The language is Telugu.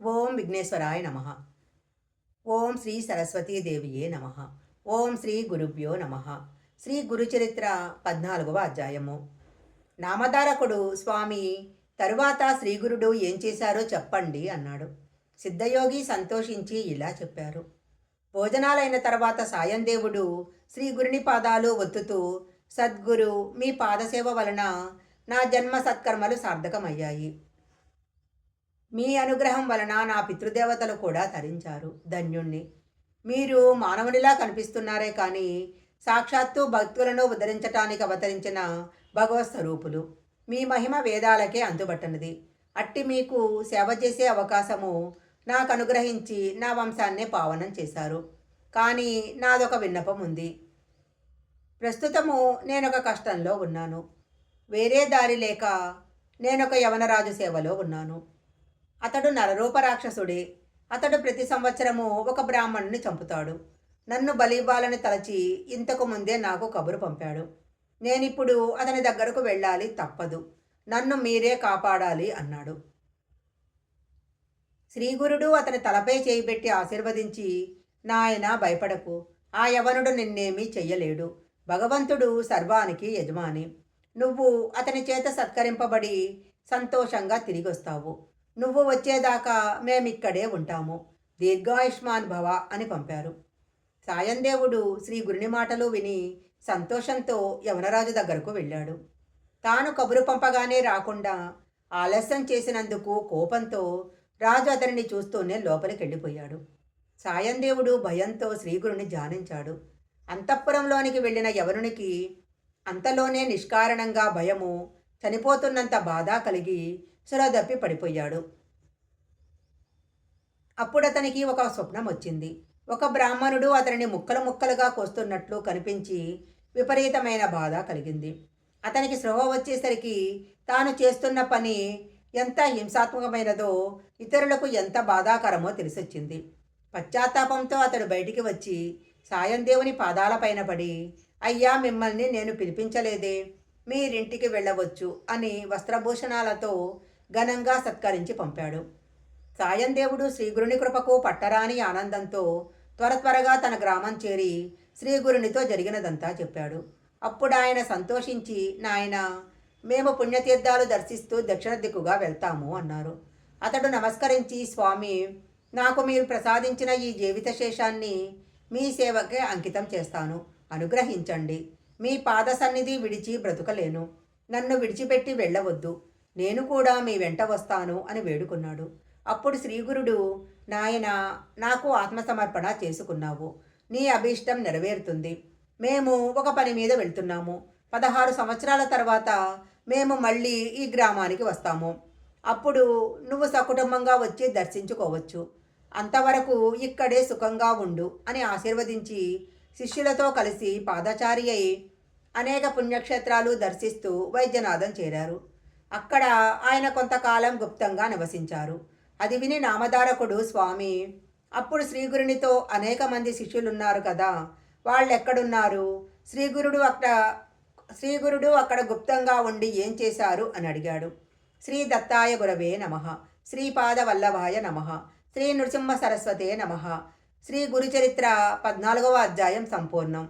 ఓం విఘ్నేశ్వరాయ నమ. ఓం శ్రీ సరస్వతీదేవియే నమ. ఓం శ్రీ గురుభ్యో నమ. శ్రీ గురుచరిత్ర 14వ అధ్యాయము. నామధారకుడు స్వామి తరువాత శ్రీగురుడు ఏం చేశారో చెప్పండి అన్నాడు. సిద్ధయోగి సంతోషించి ఇలా చెప్పారు. భోజనాలైన తర్వాత సాయందేవుడు శ్రీగురుని పాదాలు ఒత్తుతూ, సద్గురు, మీ పాదసేవ వలన నా జన్మ సత్కర్మలు సార్థకమయ్యాయి. మీ అనుగ్రహం వలన నా పితృదేవతలు కూడా తరించారు. ధన్యుణ్ణి. మీరు మానవునిలా కనిపిస్తున్నారే కానీ సాక్షాత్తు భక్తులను ఉద్ధరించటానికి అవతరించిన భగవత్ స్వరూపులు. మీ మహిమ వేదాలకే అందుబట్టనిది. అట్టి మీకు సేవ చేసే అవకాశము నాకు అనుగ్రహించి నా వంశాన్నే పావనం చేశారు. కానీ నాదొక విన్నపం ఉంది. ప్రస్తుతము నేనొక కష్టంలో ఉన్నాను. వేరే దారి లేక నేనొక యవనరాజు సేవలో ఉన్నాను. అతడు నరరూప రాక్షసుడే. అతడు ప్రతి సంవత్సరము ఒక బ్రాహ్మణుని చంపుతాడు. నన్ను బలివ్వాలని తలచి ఇంతకు ముందే నాకు కబురు పంపాడు. నేనిప్పుడు అతని దగ్గరకు వెళ్ళాలి, తప్పదు. నన్ను మీరే కాపాడాలి అన్నాడు. శ్రీగురుడు అతని తలపై చేయిబెట్టి ఆశీర్వదించి, నాయనా భయపడకు, ఆ యవనుడు నిన్నేమీ చెయ్యలేడు. భగవంతుడు సర్వానికి యజమాని. నువ్వు అతని చేత సత్కరింపబడి సంతోషంగా తిరిగొస్తావు. నువ్వు వచ్చేదాకా మేమిక్కడే ఉంటాము. దీర్ఘాయుష్మాన్ భవ అని పంపారు. సాయందేవుడు శ్రీ గురుని మాటలు విని సంతోషంతో యవనరాజు దగ్గరకు వెళ్ళాడు. తాను కబురు పంపగానే రాకుండా ఆలస్యం చేసినందుకు కోపంతో రాజు అతనిని చూస్తూనే లోపలికి వెళ్ళిపోయాడు. సాయందేవుడు భయంతో శ్రీగురుని ధ్యానించాడు. అంతఃపురంలోనికి వెళ్ళిన యవనునికి అంతలోనే నిష్కారణంగా భయము, చనిపోతున్నంత బాధ కలిగి సురదప్పి పడిపోయాడు. అప్పుడతనికి ఒక స్వప్నం వచ్చింది. ఒక బ్రాహ్మణుడు అతనిని ముక్కలు ముక్కలుగా కోస్తున్నట్లు కనిపించి విపరీతమైన బాధ కలిగింది. అతనికి స్పృహ వచ్చేసరికి తాను చేస్తున్న పని ఎంత హింసాత్మకమైనదో, ఇతరులకు ఎంత బాధాకరమో తెలిసొచ్చింది. పశ్చాత్తాపంతో అతడు బయటికి వచ్చి సాయందేవుని పాదాలపైన పడి, అయ్యా, మిమ్మల్ని నేను పిలిపించలేదే, మీరింటికి వెళ్ళవచ్చు అని వస్త్రభూషణాలతో ఘనంగా సత్కరించి పంపాడు. సాయందేవుడు శ్రీగురుని కృపకు పట్టరాని ఆనందంతో త్వరగా తన గ్రామం చేరి శ్రీగురునితో జరిగినదంతా చెప్పాడు. అప్పుడు ఆయన సంతోషించి, నాయనా, మేము పుణ్యతీర్థాలు దర్శిస్తూ దక్షిణ దిక్కుగా వెళ్తాము అన్నారు. అతడు నమస్కరించి, స్వామి, నాకు మీరు ప్రసాదించిన ఈ జీవిత శేషాన్ని మీ సేవకే అంకితం చేస్తాను. అనుగ్రహించండి. మీ పాద సన్నిధి విడిచి బ్రతుకలేను. నన్ను విడిచిపెట్టి వెళ్ళవద్దు. నేను కూడా మీ వెంట వస్తాను అని వేడుకున్నాడు. అప్పుడు శ్రీగురుడు, నాయనా, నాకు ఆత్మసమర్పణ చేసుకున్నావు. నీ అభీష్టం నెరవేరుతుంది. మేము ఒక పని మీద వెళ్తున్నాము. 16 సంవత్సరాల తర్వాత మేము మళ్ళీ ఈ గ్రామానికి వస్తాము. అప్పుడు నువ్వు సకుటుంబంగా వచ్చి దర్శించుకోవచ్చు. అంతవరకు ఇక్కడే సుఖంగా ఉండు అని ఆశీర్వదించి శిష్యులతో కలిసి పాదచారి అయి అనేక పుణ్యక్షేత్రాలు దర్శిస్తూ వైద్యనాథం చేరారు. అక్కడ ఆయన కొంతకాలం గుప్తంగా నివసించారు. అది విని నామధారకుడు, స్వామి, అప్పుడు శ్రీగురునితో అనేక మంది శిష్యులున్నారు కదా, వాళ్ళెక్కడున్నారు? శ్రీగురుడు అక్కడ గుప్తంగా ఉండి ఏం చేశారు అని అడిగాడు. శ్రీ దత్తాయ గురవే నమః. శ్రీపాద వల్లభాయ నమః. శ్రీ నృసింహ సరస్వతే నమః. శ్రీ గురుచరిత్ర 14వ అధ్యాయం సంపూర్ణం.